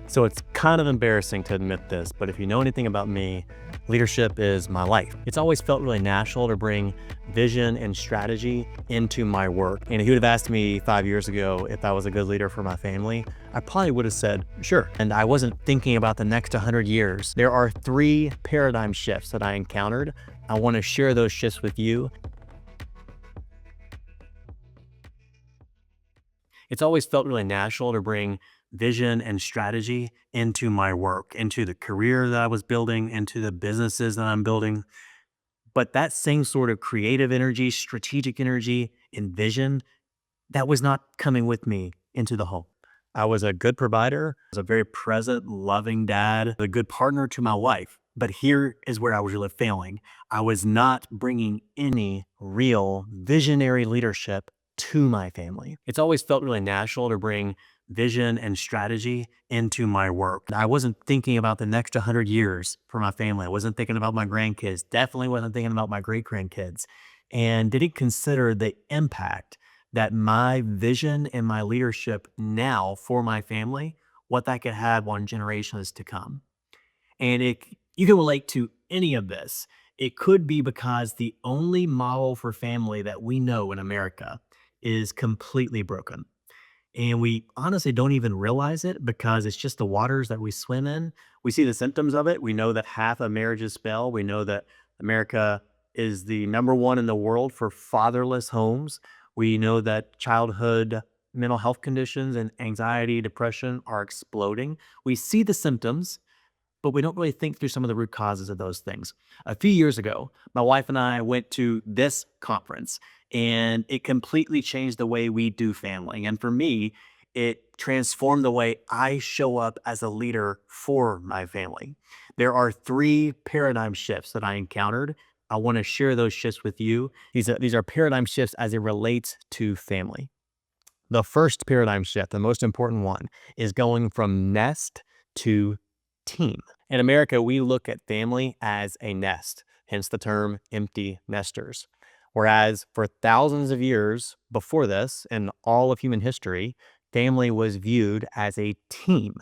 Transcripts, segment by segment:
So it's kind of embarrassing to admit this, but if you know anything about me, leadership is my life. It's always felt really natural to bring vision and strategy into my work. And if you would have asked me 5 years ago if I was a good leader for my family, I probably would have said, sure. And I wasn't thinking about the next 100 years. There are three paradigm shifts that I encountered. I want to share those shifts with you. It's always felt really natural to bring vision and strategy into my work, into the career that I was building, into the businesses that I'm building. But that same sort of creative energy, strategic energy, and vision, that was not coming with me into the home. I was a good provider, I was a very present, loving dad, a good partner to my wife. But here is where I was really failing. I was not bringing any real visionary leadership to my family. It's always felt really natural to bring vision and strategy into my work. I wasn't thinking about the next 100 years for my family. I wasn't thinking about my grandkids, definitely wasn't thinking about my great grandkids, and didn't consider the impact that my vision and my leadership now for my family, what that could have on generations to come. And you can relate to any of this. It could be because the only model for family that we know in America is completely broken. And we honestly don't even realize it because it's just the waters that we swim in. We see the symptoms of it. We know that half of marriages fail. We know that America is the number one in the world for fatherless homes. We know that childhood mental health conditions and anxiety, depression are exploding. We see the symptoms, but we don't really think through some of the root causes of those things. A few years ago, my wife and I went to this conference and it completely changed the way we do family. And for me, it transformed the way I show up as a leader for my family. There are three paradigm shifts that I encountered. I want to share those shifts with you. These are paradigm shifts as it relates to family. The first paradigm shift, the most important one, is going from nest to team. In America, we look at family as a nest, hence the term empty nesters. Whereas for thousands of years before this, in all of human history, family was viewed as a team,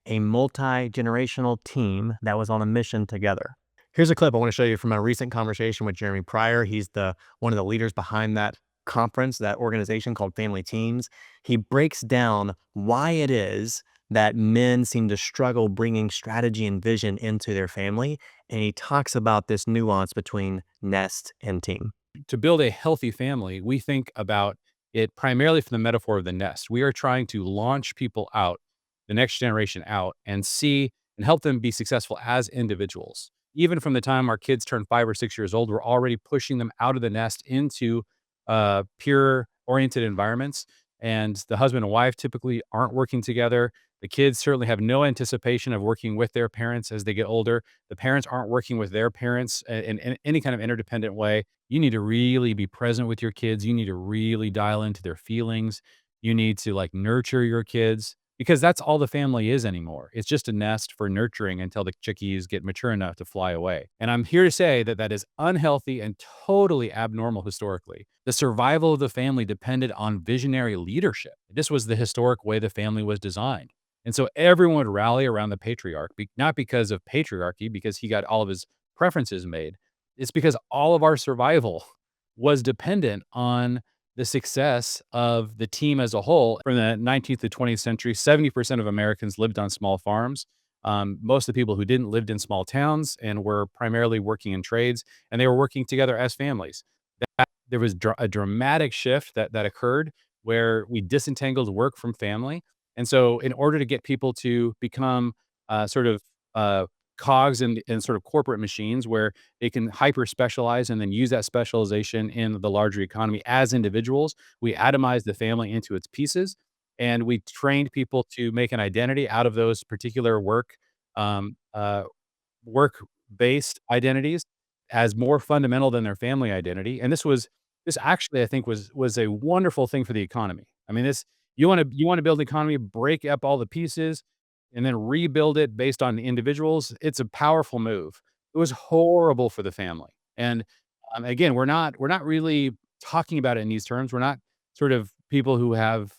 a multi generational team that was on a mission together. Here's a clip I want to show you from a recent conversation with Jeremy Pryor. He's the one of the leaders behind that conference, that organization called Family Teams. He breaks down why it is that men seem to struggle bringing strategy and vision into their family. And he talks about this nuance between nest and team. To build a healthy family, we think about it primarily from the metaphor of the nest. We are trying to launch people out, the next generation out, and see and help them be successful as individuals. Even from the time our kids turn 5 or 6 years old, we're already pushing them out of the nest into peer oriented environments. And the husband and wife typically aren't working together. The kids certainly have no anticipation of working with their parents as they get older. The parents aren't working with their parents in any kind of interdependent way. You need to really be present with your kids. You need to really dial into their feelings. You need to like nurture your kids because that's all the family is anymore. It's just a nest for nurturing until the chickies get mature enough to fly away. And I'm here to say that that is unhealthy and totally abnormal historically. The survival of the family depended on visionary leadership. This was the historic way the family was designed. And so everyone would rally around the patriarch, not because of patriarchy, because he got all of his preferences made. It's because all of our survival was dependent on the success of the team as a whole. From the 19th to 20th century, 70% of Americans lived on small farms. Most of the people who didn't lived in small towns and were primarily working in trades, and they were working together as families. There was a dramatic shift that occurred where we disentangled work from family. And so in order to get people to become sort of cogs in sort of corporate machines where they can hyper specialize and then use that specialization in the larger economy as individuals, we atomized the family into its pieces, and we trained people to make an identity out of those particular um, uh, work-based identities as more fundamental than their family identity. And this actually, I think, was a wonderful thing for the economy. I mean, this you wanna build the economy, break up all the pieces, and then rebuild it based on individuals. It's a powerful move. It was horrible for the family. And again, we're not really talking about it in these terms. We're not sort of people who have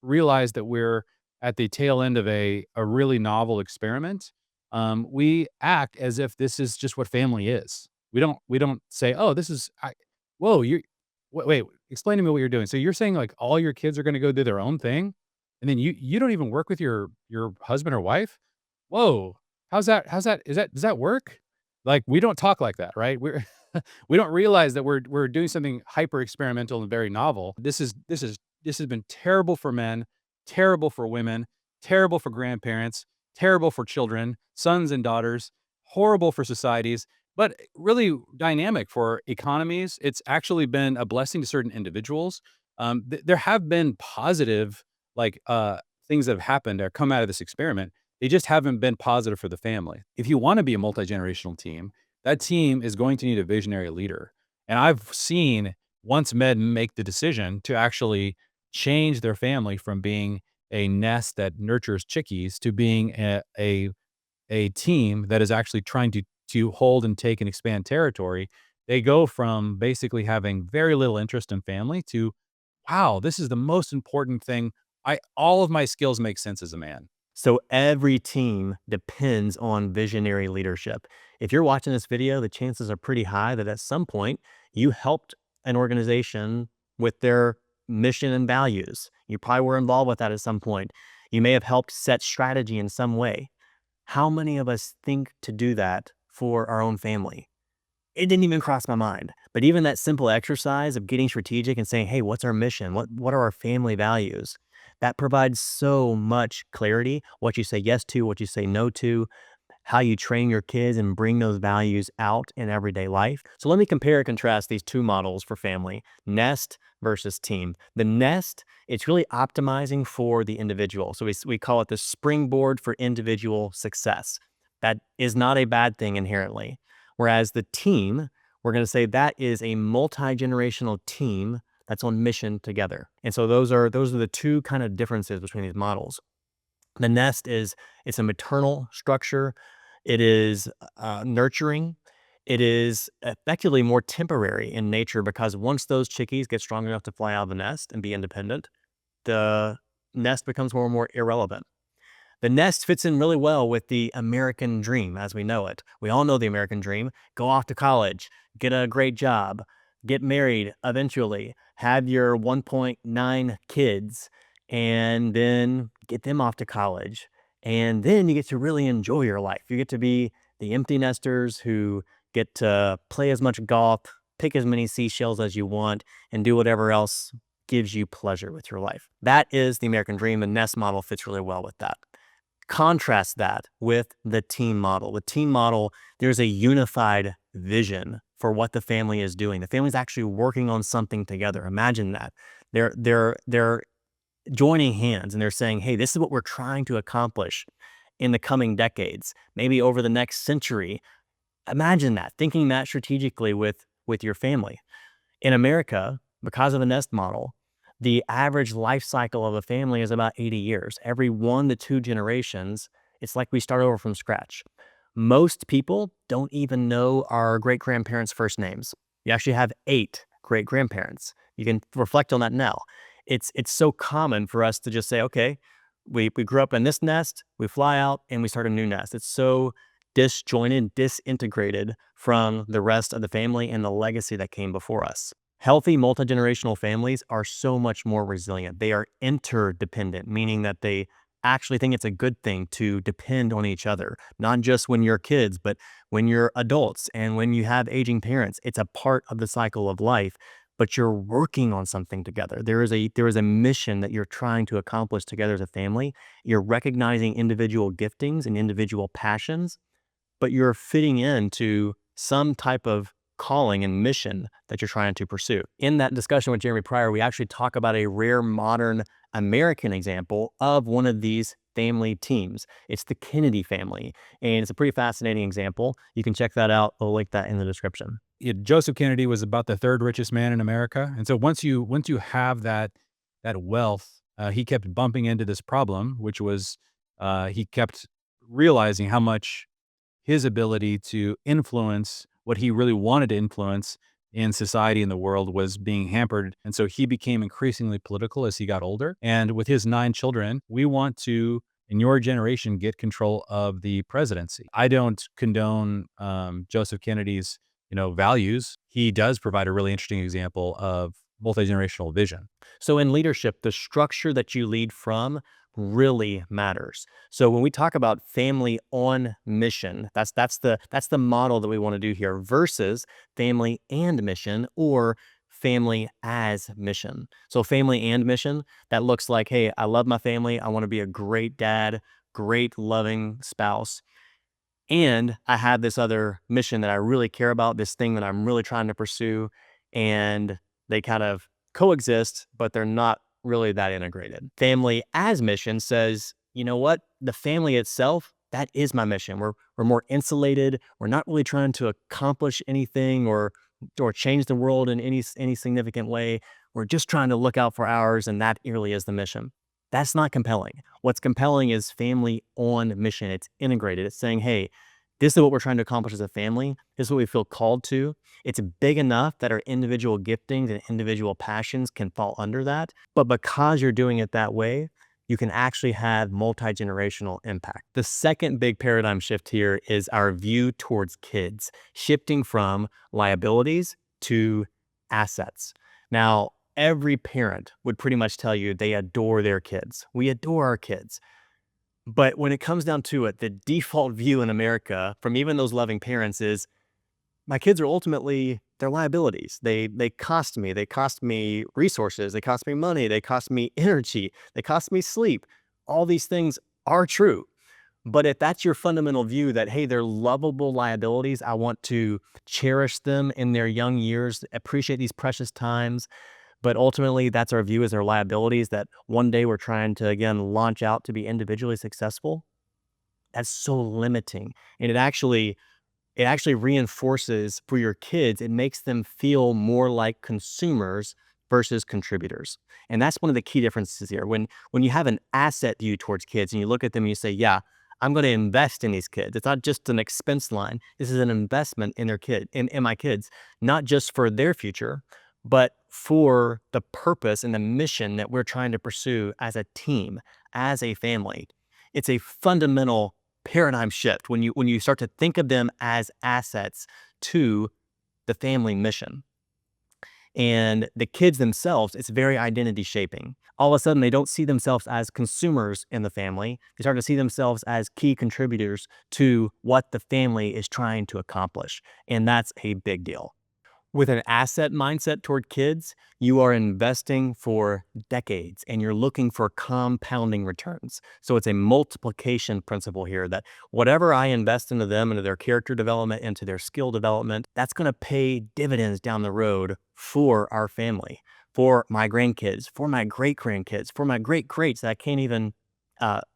realized that we're at the tail end of a really novel experiment, we act as if this is just what family is. We don't say, "Oh, this is whoa, you wait, explain to me what you're doing." So you're saying, like, all your kids are gonna go do their own thing, and then you don't even work with your husband or wife? Whoa, how's that does that work? Like, we don't talk like that, right? We don't realize that we're doing something hyper experimental and very novel. This has been terrible for men, terrible for women, terrible for grandparents, terrible for children, sons and daughters, horrible for societies, but really dynamic for economies. It's actually been a blessing to certain individuals. There have been positive, like, things that have happened or come out of this experiment. They just haven't been positive for the family. If you want to be a multi-generational team, that team is going to need a visionary leader. And I've seen once men make the decision to actually change their family from being a nest that nurtures chickies to being a team that is actually trying to hold and take and expand territory. They go from basically having very little interest in family to, wow, this is the most important thing. I all of my skills make sense as a man. So every team depends on visionary leadership. If you're watching this video, the chances are pretty high that at some point you helped an organization with their mission and values. You probably were involved with that at some point. You may have helped set strategy in some way. How many of us think to do that for our own family? It didn't even cross my mind. But even that simple exercise of getting strategic and saying, "Hey, what's our mission? What are our family values?" That provides so much clarity, what you say yes to, what you say no to, how you train your kids and bring those values out in everyday life. So let me compare and contrast these two models for family, nest versus team. The nest, it's really optimizing for the individual. So we call it the springboard for individual success. That is not a bad thing inherently. Whereas the team, we're going to say that is a multi-generational team that's on mission together. And so those are the two kind of differences between these models. The nest is it's a maternal structure. It is nurturing. It is effectively more temporary in nature because once those chickies get strong enough to fly out of the nest and be independent, the nest becomes more and more irrelevant. The nest fits in really well with the American dream as we know it. We all know the American dream. Go off to college, get a great job, get married eventually, have your 1.9 kids, and then get them off to college. And then you get to really enjoy your life. You get to be the empty nesters who get to play as much golf, pick as many seashells as you want, and do whatever else gives you pleasure with your life. That is the American dream. The nest model fits really well with that. Contrast that with the team model. The team model, there's a unified vision for what the family is doing. The family's actually working on something together. Imagine that. They're joining hands and they're saying, "Hey, this is what we're trying to accomplish in the coming decades, maybe over the next century." Imagine that, thinking that strategically with your family. In America, because of the nest model, the average life cycle of a family is about 80 years. Every 1 to 2 generations, it's like we start over from scratch. Most people don't even know our great grandparents' first names. You actually have 8 great grandparents. You can reflect on that now. It's so common for us to just say, okay, we grew up in this nest, we fly out and we start a new nest. It's so disjointed, disintegrated from the rest of the family and the legacy that came before us. Healthy multi-generational families are so much more resilient. They are interdependent, meaning that they actually think it's a good thing to depend on each other, not just when you're kids, but when you're adults and when you have aging parents. It's a part of the cycle of life, but you're working on something together. There is a mission that you're trying to accomplish together as a family. You're recognizing individual giftings and individual passions, but you're fitting into some type of calling and mission that you're trying to pursue. In that discussion with Jeremy Pryor, we actually talk about a rare modern American example of one of these family teams. It's the Kennedy family, and it's a pretty fascinating example. You can check that out. I'll link that in the description. Joseph Kennedy was about the third richest man in America, and so once you have that wealth, he kept bumping into this problem, which was, he kept realizing how much his ability to influence what he really wanted to influence in society in the world was being hampered. And so he became increasingly political as he got older. And with his 9 children, we want to, in your generation, get control of the presidency. I don't condone Joseph Kennedy's, values. He does provide a really interesting example of multi-generational vision. So in leadership, the structure that you lead from really matters. So when we talk about family on mission, that's the model that we want to do here versus family and mission or family as mission. So family and mission, that looks like, hey, I love my family. I want to be a great dad, great loving spouse. And I have this other mission that I really care about, this thing that I'm really trying to pursue. And they kind of coexist, but they're not really that integrated. Family as mission says, you know what? The family itself, that is my mission. We're more insulated. We're not really trying to accomplish anything or change the world in any significant way. We're just trying to look out for ours, and that really is the mission. That's not compelling. What's compelling is family on mission. It's integrated. It's saying, hey, this is what we're trying to accomplish as a family. This is what we feel called to. It's big enough that our individual giftings and individual passions can fall under that. But because you're doing it that way, you can actually have multi-generational impact. The second big paradigm shift here is our view towards kids, shifting from liabilities to assets. Now, every parent would pretty much tell you they adore their kids. We adore our kids. But when it comes down to it, the default view in America from even those loving parents is my kids are ultimately they're liabilities. They cost me. They cost me resources. They cost me money. They cost me energy. They cost me sleep. All these things are true. But if that's your fundamental view that, hey, they're lovable liabilities, I want to cherish them in their young years, appreciate these precious times, but ultimately, that's our view as our liabilities that one day we're trying to, again, launch out to be individually successful. That's so limiting. And it actually reinforces for your kids, it makes them feel more like consumers versus contributors. And that's one of the key differences here. When you have an asset view towards kids and you look at them and you say, yeah, I'm going to invest in these kids. It's not just an expense line. This is an investment in in my kids, not just for their future, but for the purpose and the mission that we're trying to pursue as a team, as a family. It's a fundamental paradigm shift when you start to think of them as assets to the family mission. And the kids themselves, it's very identity shaping. All of a sudden, they don't see themselves as consumers in the family. They start to see themselves as key contributors to what the family is trying to accomplish. And that's a big deal. With an asset mindset toward kids, you are investing for decades and you're looking for compounding returns. So it's a multiplication principle here that whatever I invest into them, into their character development, into their skill development, that's going to pay dividends down the road for our family, for my grandkids, for my great grandkids, for my great greats that I can't even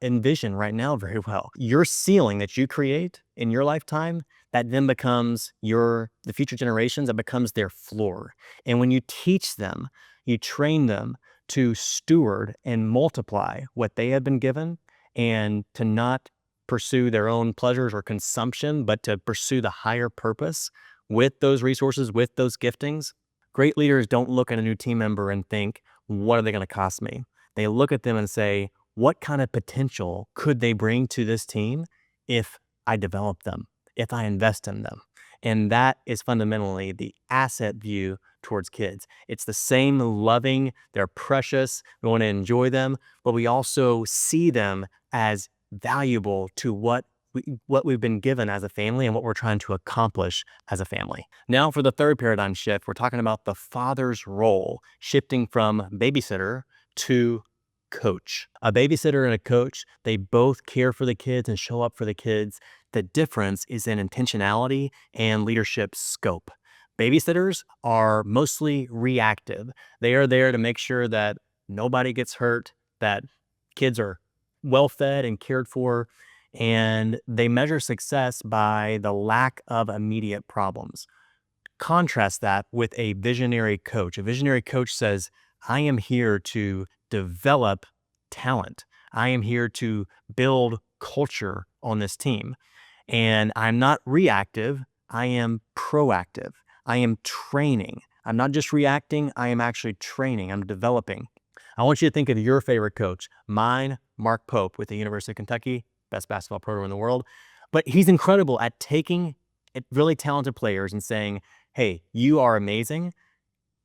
envision right now very well. Your ceiling that you create in your lifetime that then becomes the future generations, that becomes their floor. And when you teach them, you train them to steward and multiply what they have been given and to not pursue their own pleasures or consumption, but to pursue the higher purpose with those resources, with those giftings. Great leaders don't look at a new team member and think, what are they going to cost me? They look at them and say, what kind of potential could they bring to this team if I develop them, if I invest in them? And that is fundamentally the asset view towards kids. It's the same loving, they're precious, we want to enjoy them, but we also see them as valuable to what we've been given as a family and what we're trying to accomplish as a family. Now for the third paradigm shift, we're talking about the father's role shifting from babysitter to coach. A babysitter and a coach, they both care for the kids and show up for the kids. The difference is in intentionality and leadership scope. Babysitters are mostly reactive. They are there to make sure that nobody gets hurt, that kids are well fed and cared for, and they measure success by the lack of immediate problems. Contrast that with a visionary coach. A visionary coach says, I am here to develop talent. I am here to build culture on this team. And I'm not reactive, I am proactive. I am training. I'm not just reacting, I am actually training, I'm developing. I want you to think of your favorite coach. Mine, Mark Pope with the University of Kentucky, best basketball program in the world. But he's incredible at taking really talented players and saying, hey, you are amazing.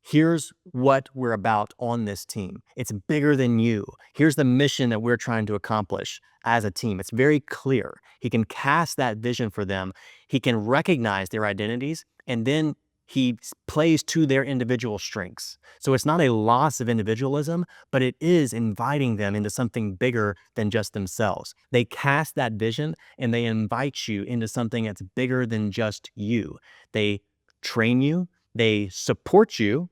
Here's what we're about on this team. It's bigger than you. Here's the mission that we're trying to accomplish as a team. It's very clear. He can cast that vision for them. He can recognize their identities, and then he plays to their individual strengths. So it's not a loss of individualism, but it is inviting them into something bigger than just themselves. They cast that vision and they invite you into something that's bigger than just you. They train you, they support you,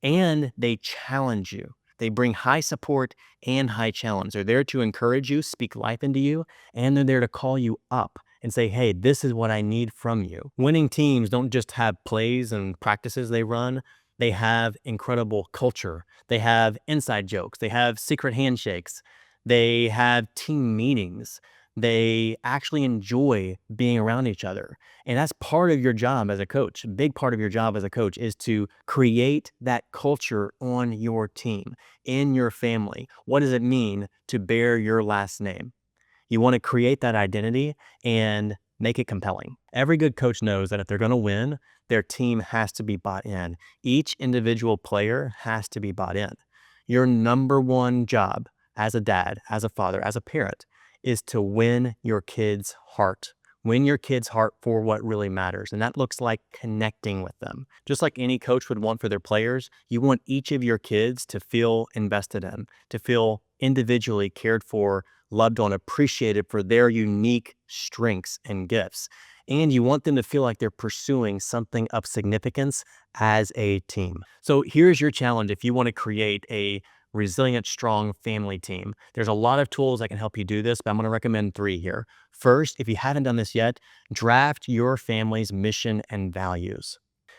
and they challenge you. They bring high support and high challenge. They're there to encourage you, speak life into you, and they're there to call you up and say, hey, this is what I need from you. Winning teams don't just have plays and practices they run. They have incredible culture. They have inside jokes. They have secret handshakes. They have team meetings. They actually enjoy being around each other. And that's part of your job as a coach. A big part of your job as a coach is to create that culture on your team, in your family. What does it mean to bear your last name? You want to create that identity and make it compelling. Every good coach knows that if they're going to win, their team has to be bought in. Each individual player has to be bought in. Your number one job as a dad, as a father, as a parent is to win your kid's heart. Win your kid's heart for what really matters. And that looks like connecting with them. Just like any coach would want for their players, you want each of your kids to feel invested in, to feel individually cared for, loved on, appreciated for their unique strengths and gifts. And you want them to feel like they're pursuing something of significance as a team. So here's your challenge if you want to create a resilient, strong family team. There's a lot of tools that can help you do this, but I'm going to recommend 3 here. First, if you haven't done this yet, draft your family's mission and values.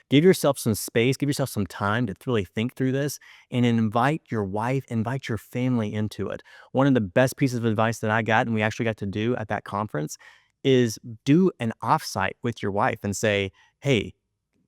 Give yourself some space, give yourself some time to really think through this and invite your wife, invite your family into it. One of the best pieces of advice that I got, and we actually got to do at that conference, is do an offsite with your wife and say, hey,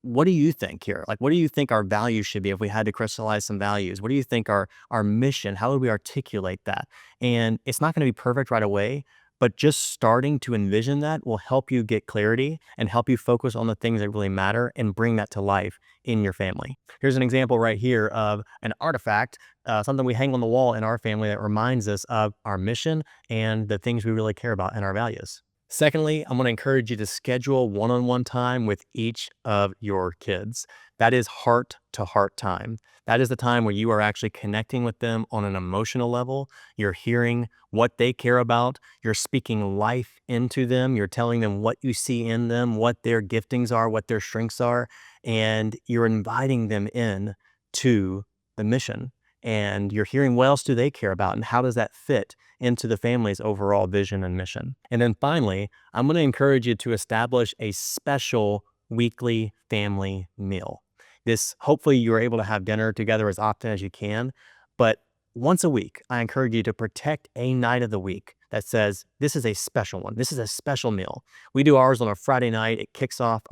what do you think here? Like, what do you think our values should be if we had to crystallize some values? What do you think our mission? How would we articulate that? And it's not going to be perfect right away, but just starting to envision that will help you get clarity and help you focus on the things that really matter and bring that to life in your family. Here's an example right here of an artifact, something we hang on the wall in our family that reminds us of our mission and the things we really care about and our values. Secondly, I'm going to encourage you to schedule one-on-one time with each of your kids. That is heart-to-heart time. That is the time where you are actually connecting with them on an emotional level. You're hearing what they care about. You're speaking life into them. You're telling them what you see in them, what their giftings are, what their strengths are, and you're inviting them in to the mission. And you're hearing what else do they care about and how does that fit into the family's overall vision and mission. And then finally, I'm going to encourage you to establish a special weekly family meal. This, hopefully you're able to have dinner together as often as you can, but once a week, I encourage you to protect a night of the week that says, this is a special one. This is a special meal. We do ours on a Friday night. It kicks off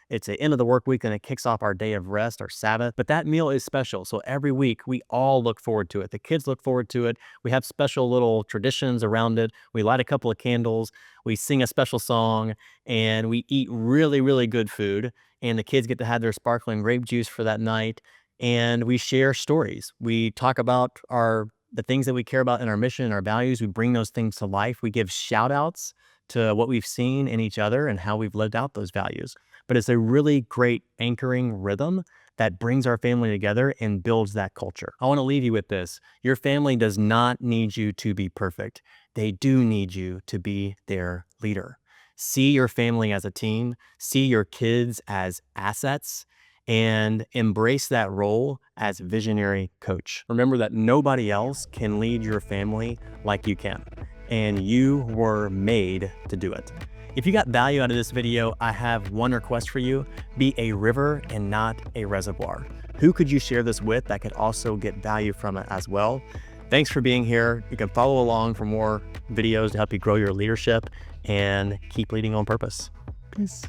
it's the end of the work week and it kicks off our day of rest, our Sabbath. But that meal is special. So every week we all look forward to it. The kids look forward to it. We have special little traditions around it. We light a couple of candles. We sing a special song and we eat really, really good food. And the kids get to have their sparkling grape juice for that night. And we share stories. We talk about the things that we care about in our mission and our values. We bring those things to life. We give shout outs to what we've seen in each other and how we've lived out those values. But it's a really great anchoring rhythm that brings our family together and builds that culture. I want to leave you with this. Your family does not need you to be perfect. They do need you to be their leader. See your family as a team, see your kids as assets, and embrace that role as visionary coach. Remember that nobody else can lead your family like you can, and you were made to do it. If you got value out of this video, I have one request for you. Be a river and not a reservoir. Who could you share this with that could also get value from it as well? Thanks for being here. You can follow along for more videos to help you grow your leadership and keep leading on purpose. Peace.